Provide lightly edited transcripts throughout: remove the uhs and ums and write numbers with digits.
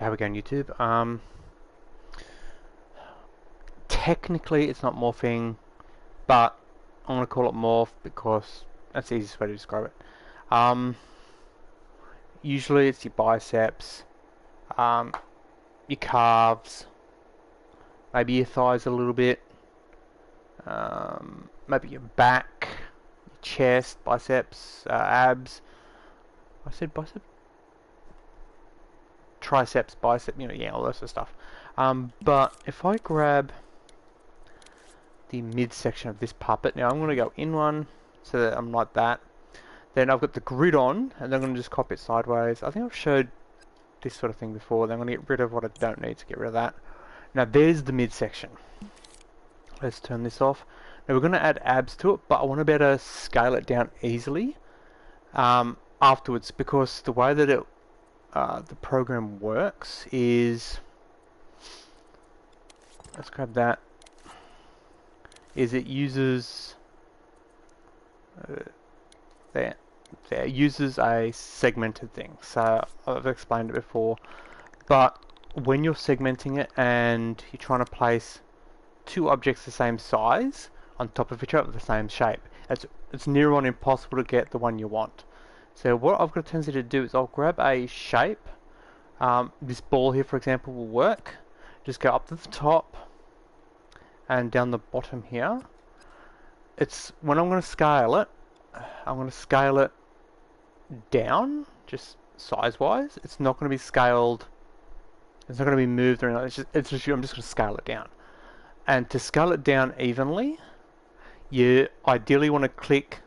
How we going, YouTube? Technically it's not morphing, but I'm gonna call it morph because that's the easiest way to describe it. Usually it's your biceps, um, your calves, maybe your thighs a little bit, maybe your back, your chest, biceps, abs. I said bicep, triceps, bicep, yeah, all that sort of stuff. But if I grab the midsection of this puppet. Now I'm going to go in one so that I'm like that. Then I've got the grid on, and then I'm going to just copy it sideways. I think I've showed this sort of thing before. Then I'm going to get rid of what I don't need to get rid of that. Now there's the midsection. Let's turn this off. Now we're going to add abs to it, but I want to be able to scale it down easily afterwards, because the way that the program works is, let's grab that, is it uses there uses a segmented thing. So I've explained it before, but when you're segmenting it and you're trying to place two objects the same size on top of each other, the same shape, it's near on impossible to get the one you want. So what I've got a tendency to do is I'll grab a shape. This ball here, for example, will work. Just go up to the top and down the bottom here. It's when I'm going to scale it, I'm going to scale it down, just size-wise. It's not going to be scaled. It's not going to be moved or anything. It's just I'm just going to scale it down. And to scale it down evenly, you ideally want to click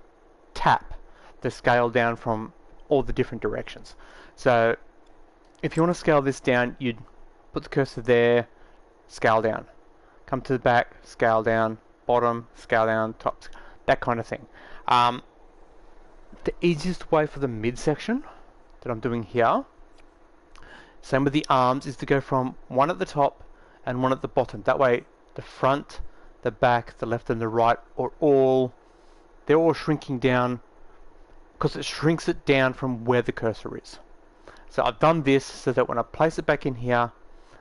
tap the scale down from all the different directions. So if you want to scale this down, you'd put the cursor there, scale down. Come to the back, scale down, bottom, scale down, top, that kind of thing. The easiest way for the midsection that I'm doing here, same with the arms, is to go from one at the top and one at the bottom. That way the front, the back, the left and the right they're all shrinking down, because it shrinks it down from where the cursor is. So I've done this so that when I place it back in here,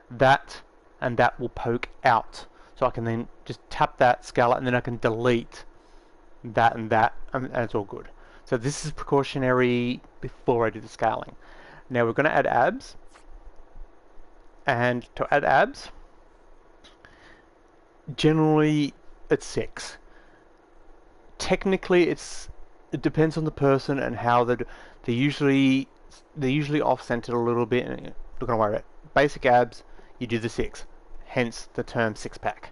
that and that will poke out. So I can then just tap that, scale it, and then I can delete that, and it's all good. So this is precautionary before I do the scaling. Now we're going to add abs. And to add abs, generally it's 6. Technically it depends on the person and how they're usually off-centered a little bit, and not going to worry about it. Basic abs, you do the 6. Hence the term 6-pack.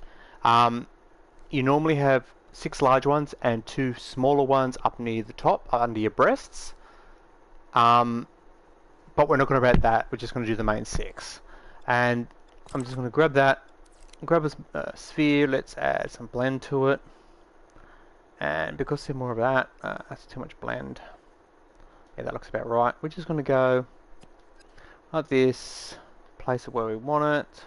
You normally have 6 large ones and 2 smaller ones up near the top, under your breasts. But we're not going to worry about that. We're just going to do the main 6. And I'm just going to grab that, grab a sphere. Let's add some blend to it. And because there's more of that, that's too much blend. Yeah, that looks about right. We're just going to go like this, place it where we want it,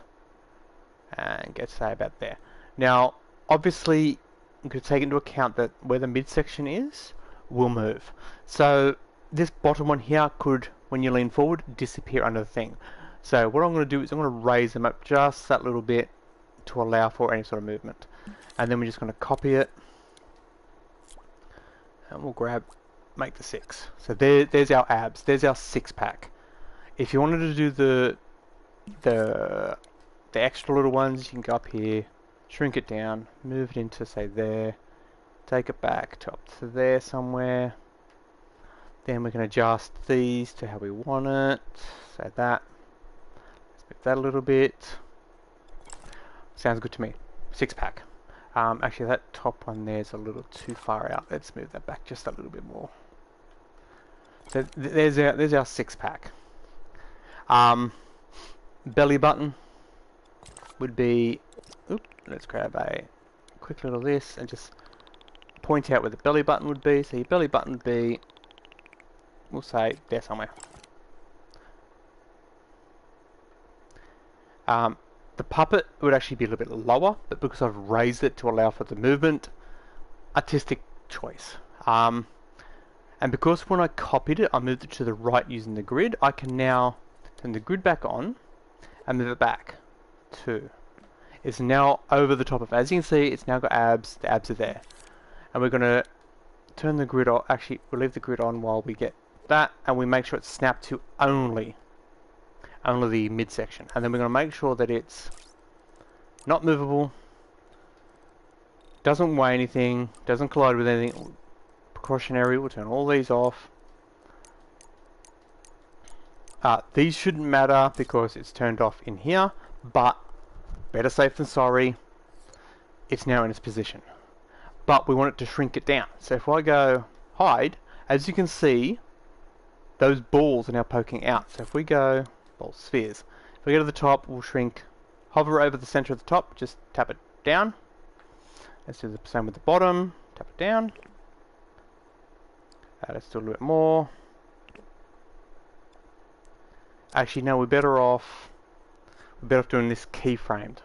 and get say about there. Now obviously you could take into account that where the midsection is will move, so this bottom one here could, when you lean forward, disappear under the thing. So what I'm going to do is I'm going to raise them up just that little bit to allow for any sort of movement, and then we're just going to copy it and we'll make the 6. So there's our abs, there's our 6-pack. If you wanted to do the extra little ones, you can go up here, shrink it down, move it into, say, there, take it back to up to there somewhere. Then we can adjust these to how we want it. So that. Let's move that a little bit. Sounds good to me. 6-pack. Actually, that top one there's a little too far out. Let's move that back just a little bit more. So there's our 6-pack. Belly button would be, let's grab a quick little this and just point out where the belly button would be. So your belly button would be, we'll say, there somewhere. The puppet would actually be a little bit lower, but because I've raised it to allow for the movement, artistic choice. And because when I copied it, I moved it to the right using the grid, I can now turn the grid back on, and move it back. 2. It's now over the top of it. As you can see, it's now got abs. The abs are there. And we're going to turn the grid on. Actually, we'll leave the grid on while we get that, and we make sure it's snapped to only the midsection. And then we're going to make sure that it's not movable, doesn't weigh anything, doesn't collide with anything. Precautionary, we'll turn all these off. These shouldn't matter because it's turned off in here, but better safe than sorry. It's now in its position. But we want it to shrink it down. So if I go hide, as you can see, those balls are now poking out. So if we go, well, spheres. If we go to the top, we'll shrink, hover over the center of the top, just tap it down. Let's do the same with the bottom, tap it down. Let's do a little bit more. Actually, no, we're better off doing this keyframed.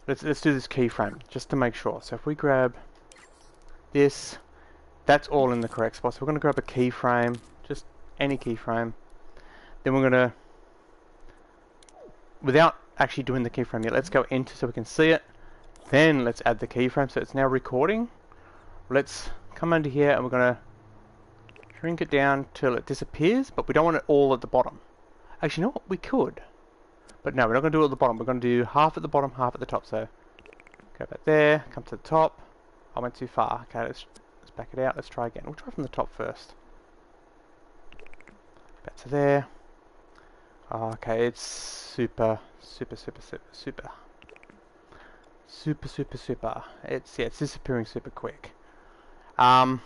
Let's do this keyframe just to make sure. So if we grab this, that's all in the correct spot. So we're going to grab a keyframe, just any keyframe. Then we're going to, without actually doing the keyframe yet, let's go into so we can see it. Then let's add the keyframe. So it's now recording. Let's come under here and we're going to shrink it down till it disappears, but we don't want it all at the bottom. Actually, you know what? We could. But no, we're not going to do it at the bottom. We're going to do half at the bottom, half at the top. So go back there, come to the top. I went too far. Okay, let's back it out. Let's try again. We'll try from the top first. Back to there. Oh, okay, it's super. It's it's disappearing super quick. You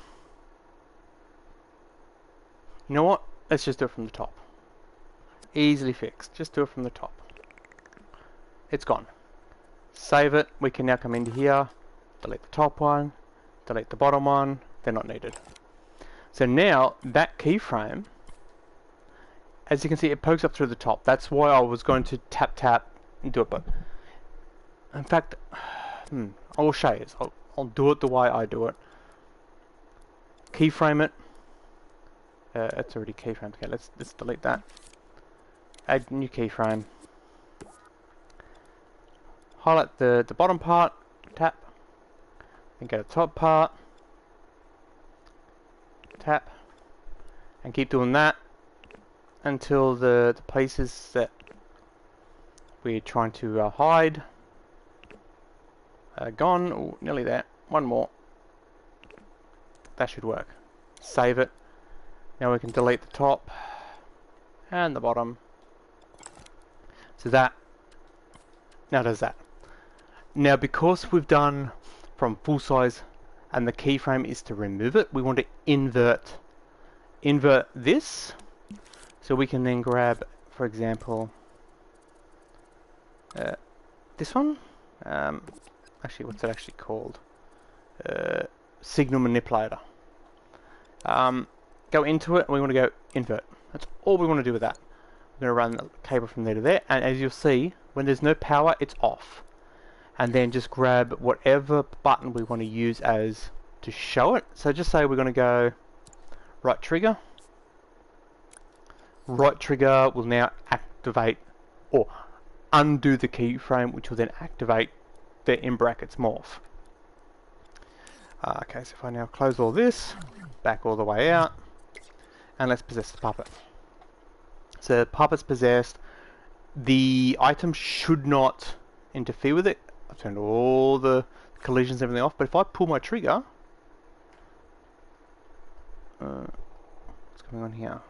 know what? Let's just do it from the top. Easily fixed. Just do it from the top. It's gone. Save it. We can now come into here, delete the top one, delete the bottom one. They're not needed. So now that keyframe, as you can see, it pokes up through the top. That's why I was going to tap and do it, but in fact, I will show you. I'll do it the way I do it. Keyframe it. It's already keyframed. Okay, let's delete that. Add new keyframe. Highlight the bottom part. Tap. Then go to the top part. Tap. And keep doing that until the places that we're trying to hide are gone. Ooh, nearly there. One more. That should work. Save it. Now we can delete the top and the bottom. So that now does that. Now because we've done from full size and the keyframe is to remove it, we want to invert this. So we can then grab, for example, this one. Actually, what's it actually called? Signal manipulator. Go into it, and we want to go invert. That's all we want to do with that. We're going to run the cable from there to there, and as you'll see, when there's no power, it's off. And then just grab whatever button we want to use as to show it. So just say we're going to go right trigger. Right trigger will now activate or undo the keyframe, which will then activate the in brackets morph. Okay, so if I now close all this, back all the way out, and let's possess the puppet. So the puppet's possessed. The item should not interfere with it. I've turned all the collisions and everything off, but if I pull my trigger, what's going on here?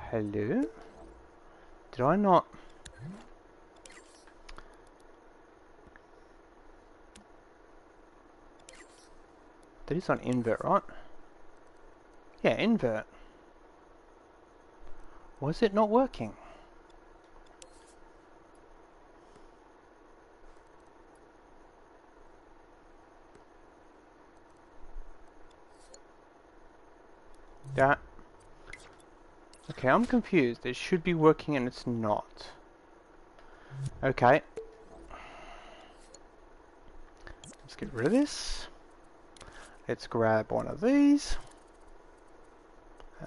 Hello? Did I not? That is on invert, right? Yeah, invert. Was it not working? That. Okay, I'm confused. It should be working and it's not. Okay. Let's get rid of this. Let's grab one of these.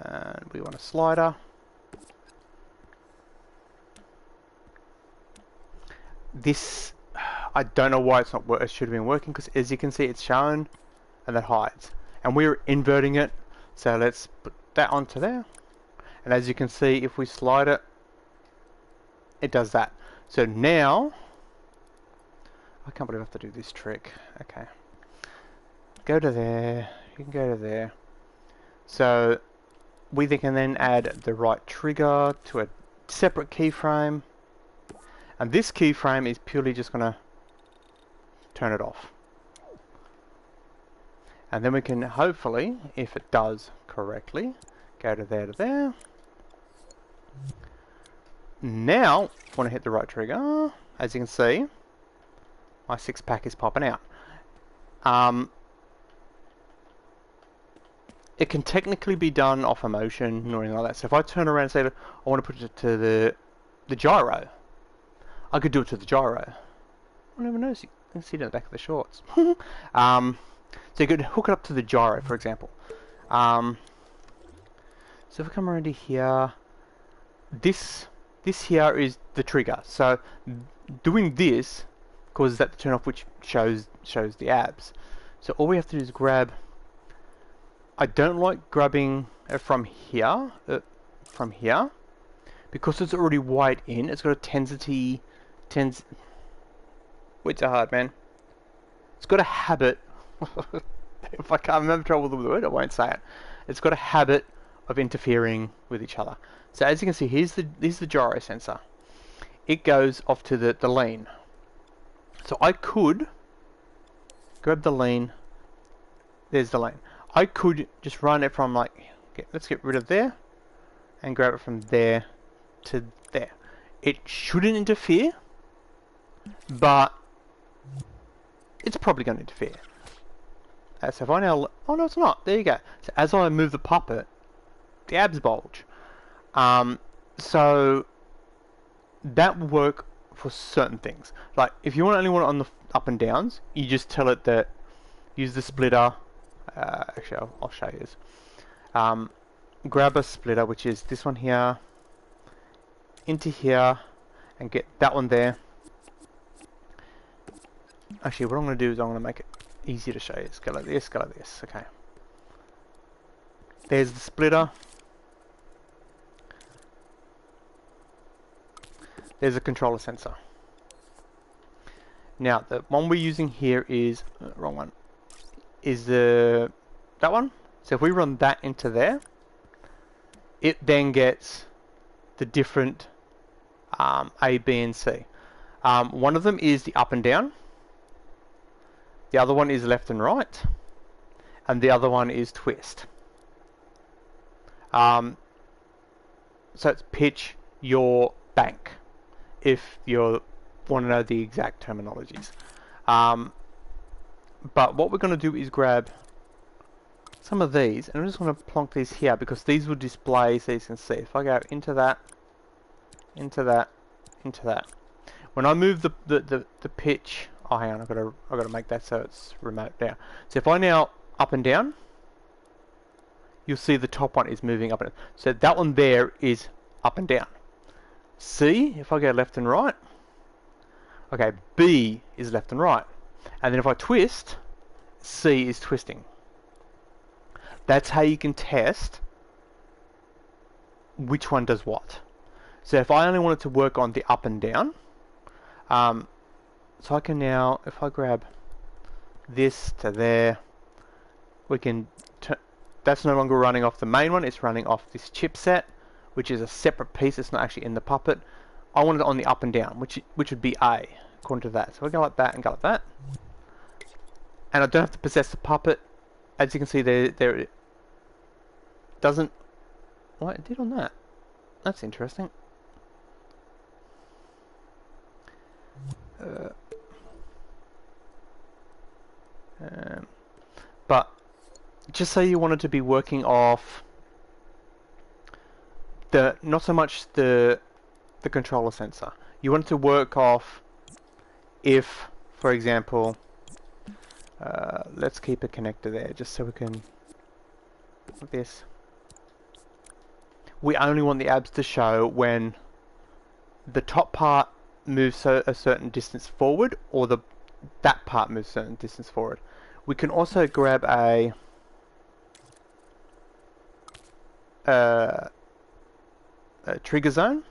And we want a slider. this, I don't know why it's not. It should have been working, because as you can see, it's shown, and that hides. And we're inverting it, so let's put that onto there. And as you can see, if we slide it, it does that. So now, I can't believe I have to do this trick. Okay, go to there. You can go to there. So we can then add the right trigger to a separate keyframe, and this keyframe is purely just going to turn it off. And then we can hopefully, if it does correctly, go to there. Now, if I want to hit the right trigger, as you can see, my 6-pack is popping out. It can technically be done off emotion or anything like that. So if I turn around and say, I want to put it to the gyro, I could do it to the gyro. I never noticed. You can see it in the back of the shorts. So you could hook it up to the gyro, for example. So if I come around to here, this here is the trigger. So doing this causes that to turn off, which shows the abs. So all we have to do is grab. I don't like grabbing it from here, because it's already wired in. It's got a tensity. Words are hard, man. It's got a habit. If I can't remember trouble with the word, I won't say it. It's got a habit of interfering with each other. So as you can see, here's the gyro sensor. It goes off to the lean. So I could grab the lean. There's the lean. I could just run it from let's get rid of there and grab it from there to there. It shouldn't interfere, but it's probably going to interfere. So if I now, oh no, it's not. There you go. So as I move the puppet, the abs bulge. So that will work for certain things. Like if you only want it on the up and downs, you just tell it that use the splitter. Actually, I'll show you this. Grab a splitter, which is this one here, into here, and get that one there. Actually, what I'm going to do is I'm going to make it easier to show you. Let's go like this, go like this. Okay. There's the splitter. There's a controller sensor. Now, the one we're using here is wrong one. Is that one? So if we run that into there, it then gets the different A, B, and C. One of them is the up and down. The other one is left and right, and the other one is twist. So it's pitch, yaw, bank, if you want to know the exact terminologies. But what we're going to do is grab some of these, and I'm just going to plonk these here because these will display, so you can see. If I go into that, into that, into that. When I move the pitch, oh hang on, I've got to make that so it's remote now. So if I now up and down, you'll see the top one is moving up and down. So that one there is up and down. C, if I go left and right, okay, B is left and right. And then if I twist, C is twisting. That's how you can test which one does what. So if I only wanted to work on the up and down, so I can now, if I grab this to there, we can, that's no longer running off the main one, it's running off this chipset, which is a separate piece, it's not actually in the puppet. I want it on the up and down, which would be A, according to that. So I go like that and go like that. And I don't have to possess the puppet. As you can see there it doesn't, what it did on that. That's interesting. But just say you wanted to be working off the, not so much the controller sensor. You wanted to work off if, for example, let's keep a connector there just so we can, like this. We only want the abs to show when the top part moves a certain distance forward, or that part moves a certain distance forward. We can also grab a trigger zone,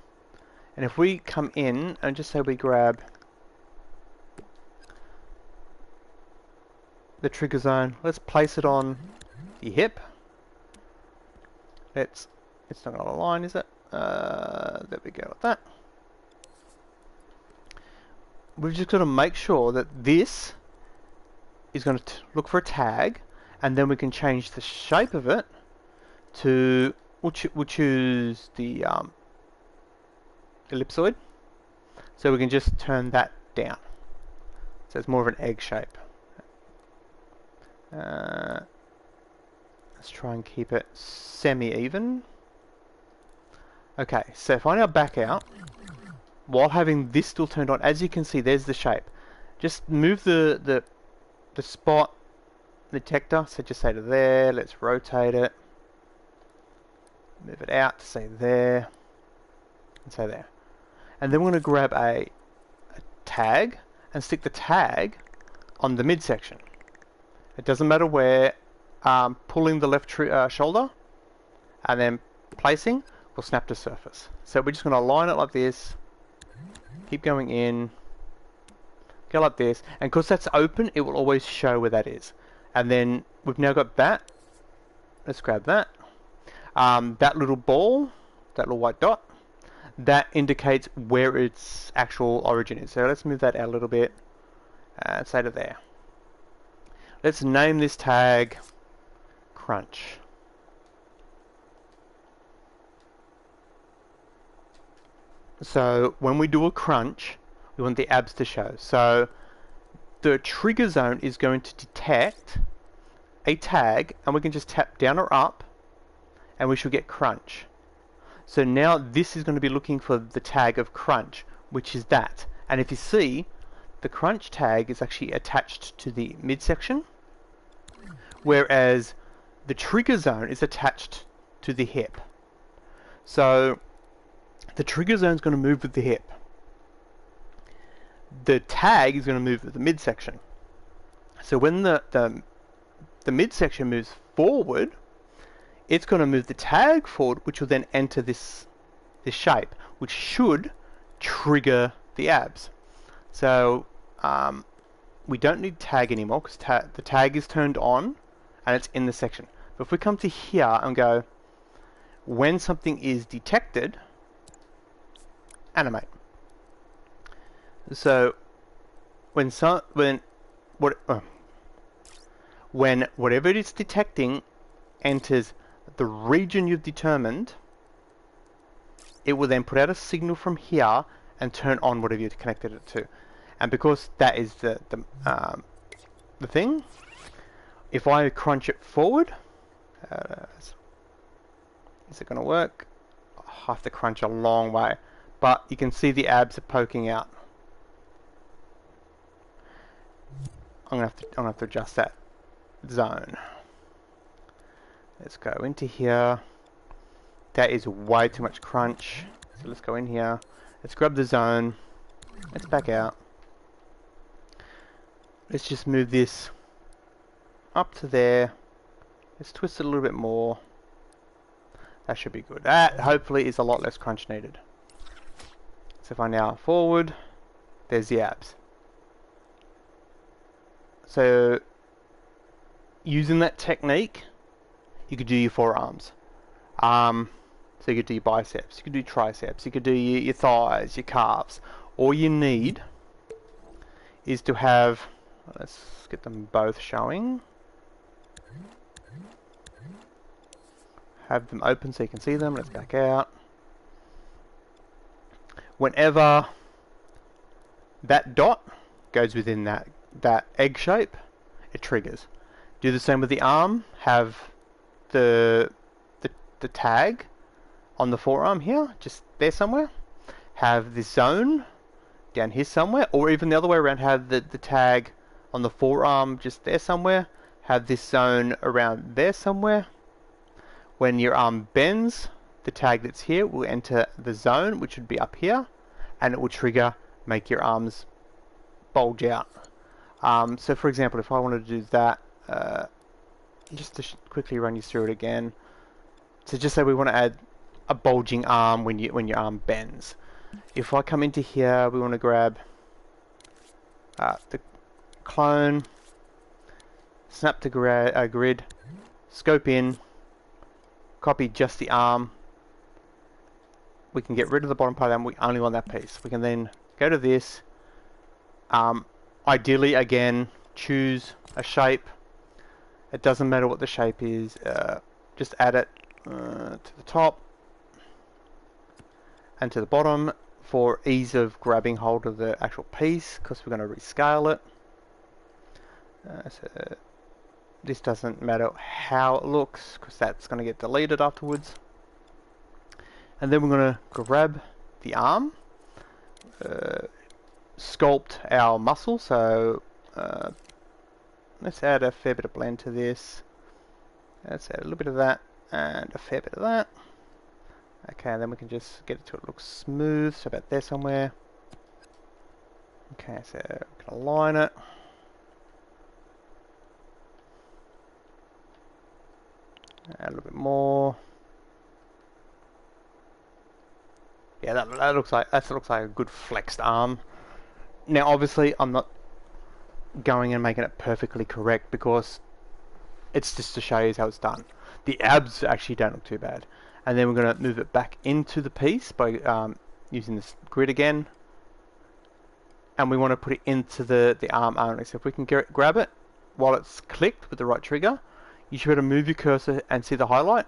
and if we come in and just say we grab the trigger zone, let's place it on the hip. It's not going to align, is it? There we go with that. We've just got to make sure that this is going to look for a tag, and then we can change the shape of it to, we'll choose the ellipsoid, so we can just turn that down, so it's more of an egg shape. Let's try and keep it semi-even. Okay, so if I now back out while having this still turned on, as you can see, there's the shape. Just move the spot detector, so just say to there, let's rotate it, move it out to say there, and say there. And then we're going to grab a tag and stick the tag on the midsection. It doesn't matter where. Pulling the left shoulder and then placing will snap to surface. So we're just going to align it like this, keep going in, go like this, and because that's open, it will always show where that is. And then we've now got that. Let's grab that. That little ball, that little white dot, that indicates where its actual origin is. So let's move that out a little bit and say to there. Let's name this tag crunch. So when we do a crunch, we want the abs to show. So the trigger zone is going to detect a tag, and we can just tap down or up, and we should get crunch. So now this is going to be looking for the tag of crunch, which is that. And if you see, the crunch tag is actually attached to the midsection, whereas the trigger zone is attached to the hip. So the trigger zone is going to move with the hip. The tag is going to move with the midsection. So when the midsection moves forward, it's going to move the tag forward, which will then enter this shape, which should trigger the abs. So we don't need tag anymore because the tag is turned on and it's in the section. But if we come to here and go, when something is detected, animate. So when whatever it is detecting enters the region you've determined, it will then put out a signal from here and turn on whatever you've connected it to. And because that is the thing, if I crunch it forward, is it going to work? I have to crunch a long way, but you can see the abs are poking out. I'm gonna have to adjust that zone. Let's go into here. That is way too much crunch. So let's go in here. Let's grab the zone. Let's back out. Let's just move this up to there. Let's twist it a little bit more. That should be good. That hopefully is a lot less crunch needed. So if I now forward, there's the abs. So using that technique, you could do your forearms. So you could do your biceps, you could do triceps, you could do your thighs, your calves. All you need is to have, let's get them both showing. Have them open so you can see them. Let's back out. Whenever that dot goes within that egg shape, it triggers. Do the same with the arm. Have the tag on the forearm here, just there somewhere. Have this zone down here somewhere, or even the other way around. Have the tag on the forearm just there somewhere. Have this zone around there somewhere. When your arm bends, the tag that's here will enter the zone, which would be up here, and it will trigger make your arms bulge out. So for example, if I wanted to do that, just to quickly run you through it again. So just say we want to add a bulging arm when your arm bends. If I come into here, we want to grab the clone, snap to grid, scope in, copy just the arm. We can get rid of the bottom part and we only want that piece. We can then go to this. Ideally, again, choose a shape. It doesn't matter what the shape is. Just add it to the top and to the bottom for ease of grabbing hold of the actual piece, because we're going to rescale it. So this doesn't matter how it looks, because that's going to get deleted afterwards. And then we're going to grab the arm, sculpt our muscle. So let's add a fair bit of blend to this. Let's add a little bit of that and a fair bit of that. Okay, and then we can just get it to look smooth, so about there somewhere. Okay, so we can align it. Add a little bit more. Yeah, that looks like a good flexed arm. Now, obviously, I'm not going and making it perfectly correct because it's just to show you how it's done. The abs actually don't look too bad. And then we're going to move it back into the piece by using this grid again. And we want to put it into the arm only. So if we can grab it while it's clicked with the right trigger, you should be able to move your cursor and see the highlight.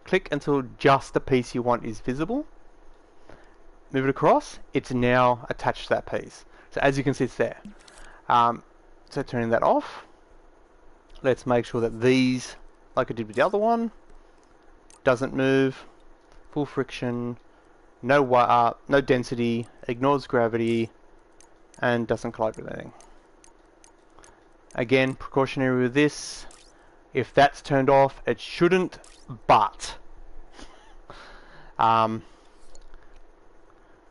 Click until just the piece you want is visible. Move it across. It's now attached to that piece. So as you can see, it's there. So turning that off. Let's make sure that these, like I did with the other one, doesn't move. Full friction. No density. Ignores gravity. And doesn't collide with anything. Again, precautionary with this. If that's turned off, it shouldn't, but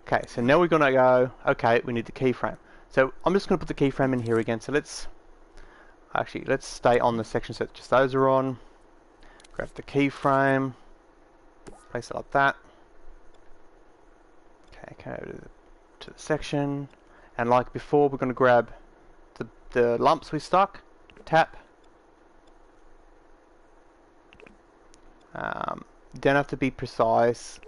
okay, so now we're gonna go, okay, we need the keyframe. So I'm just gonna put the keyframe in here again. So let's stay on the section that just those are on. Grab the keyframe, place it like that. Okay, come over to the section, and like before, we're gonna grab the lumps we stuck, tap. Don't have to be precise,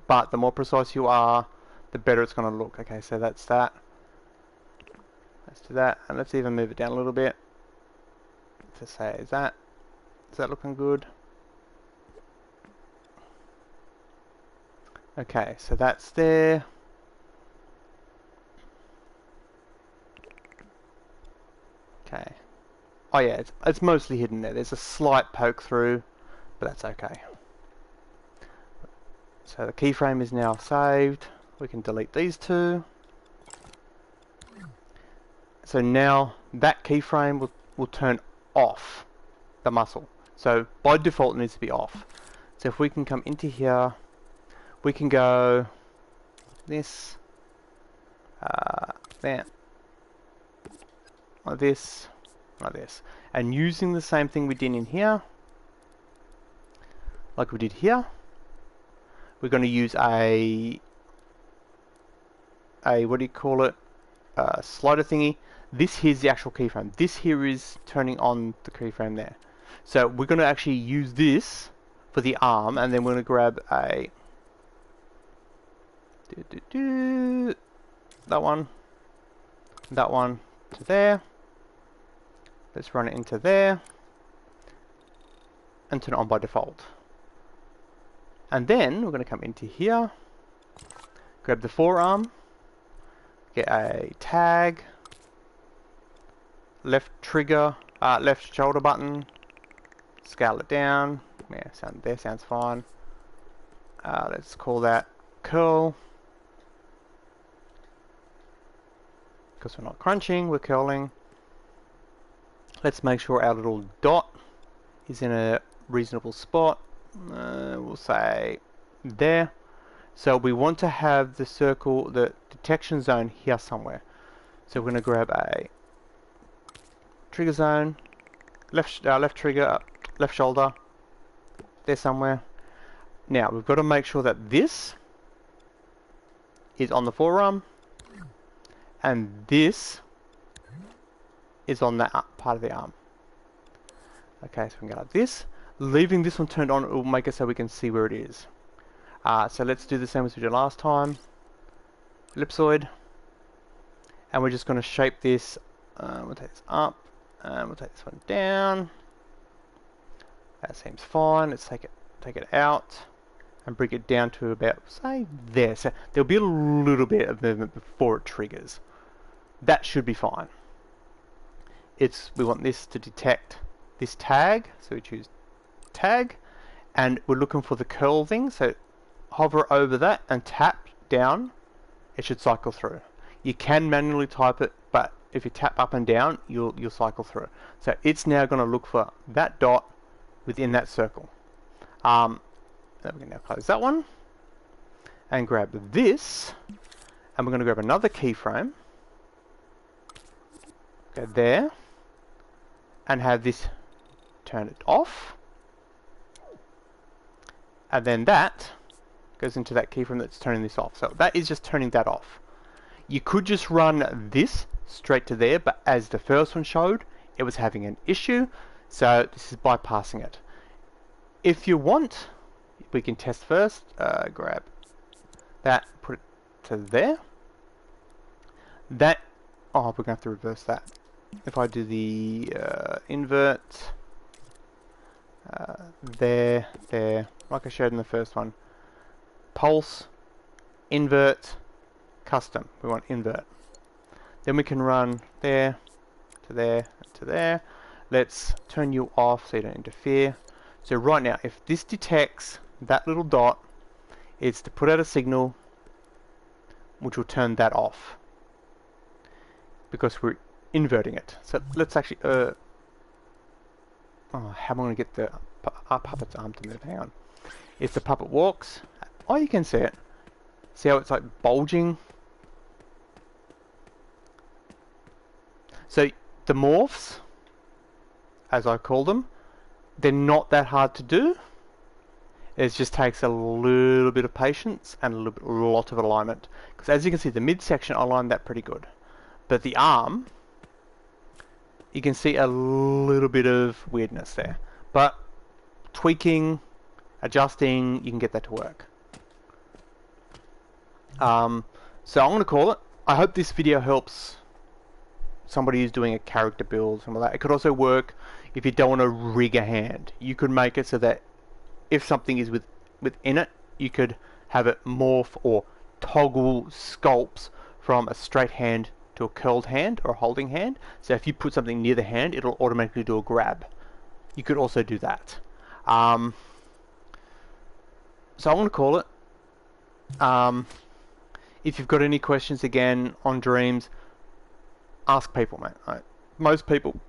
but the more precise you are, the better it's going to look. Okay, so that's that. Let's do that, and let's even move it down a little bit to say, is that looking good? Okay, so that's there. Okay. Oh yeah, it's mostly hidden there. There's a slight poke through, but that's okay. So the keyframe is now saved. We can delete these two. So now that keyframe will turn off the muscle. So by default it needs to be off. So if we can come into here, we can go this, there, like this, like this. And using the same thing we did in here, like we did here, we're going to use a what do you call it, slider thingy. This here's the actual keyframe. This here is turning on the keyframe there. So we're going to actually use this for the arm, and then we're going to grab a that one to there. Let's run it into there and turn it on by default. And then we're going to come into here, grab the forearm, get a tag, left trigger, left shoulder button, scale it down. Yeah, sounds fine. Let's call that curl, because we're not crunching, we're curling. Let's make sure our little dot is in a reasonable spot. We'll say there. So we want to have the circle, the detection zone here somewhere. So we're going to grab a trigger zone, left trigger, left shoulder, there somewhere. Now we've got to make sure that this is on the forearm and this is on that part of the arm. Okay, so we can go like this. Leaving this one turned on, it will make it so we can see where it is. So let's do the same as we did last time. Ellipsoid. And we're just going to shape this. We'll take this up. And we'll take this one down. That seems fine. Let's take it out. And bring it down to about, say, there. So there'll be a little bit of movement before it triggers. That should be fine. We want this to detect this tag. So we choose tag. And we're looking for the curl thing. So hover over that and tap down. It should cycle through. You can manually type it, but if you tap up and down, you'll cycle through. So it's now going to look for that dot within that circle. Then we can now close that one and grab this, and we're going to grab another keyframe. Go there and have this turn it off, and then that goes into that keyframe that's turning this off. So that is just turning that off. You could just run this straight to there, but as the first one showed, it was having an issue, so this is bypassing it. If you want, we can test first. Grab that, put it to there. That, oh, we're going to have to reverse that. If I do the invert, there, like I showed in the first one. Pulse, invert, custom. We want invert. Then we can run there, to there, to there. Let's turn you off so you don't interfere. So right now, if this detects that little dot, it's to put out a signal which will turn that off because we're inverting it. So let's actually how am I going to get the puppet's arm to move? Hang on. If the puppet walks, oh, you can see it. See how it's like bulging? So the morphs, as I call them, they're not that hard to do. It just takes a little bit of patience and a lot of alignment. Because as you can see, the midsection, I aligned that pretty good. But the arm, you can see a little bit of weirdness there. But tweaking, adjusting, you can get that to work. So I'm going to call it. I hope this video helps somebody who's doing a character build, something like that. It could also work if you don't want to rig a hand. You could make it so that if something is within it, you could have it morph or toggle sculpts from a straight hand to a curled hand or a holding hand. So if you put something near the hand, it'll automatically do a grab. You could also do that. So I'm going to call it. If you've got any questions again on Dreams, ask people, mate. Right? Most people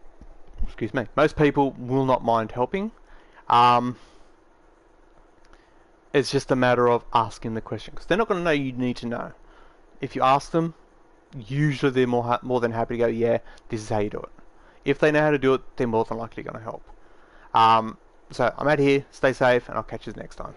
will not mind helping. It's just a matter of asking the question, because they're not going to know you need to know. If you ask them, usually they're more than happy to go, yeah, this is how you do it. If they know how to do it, they're more than likely going to help. So I'm out here, stay safe, and I'll catch you next time.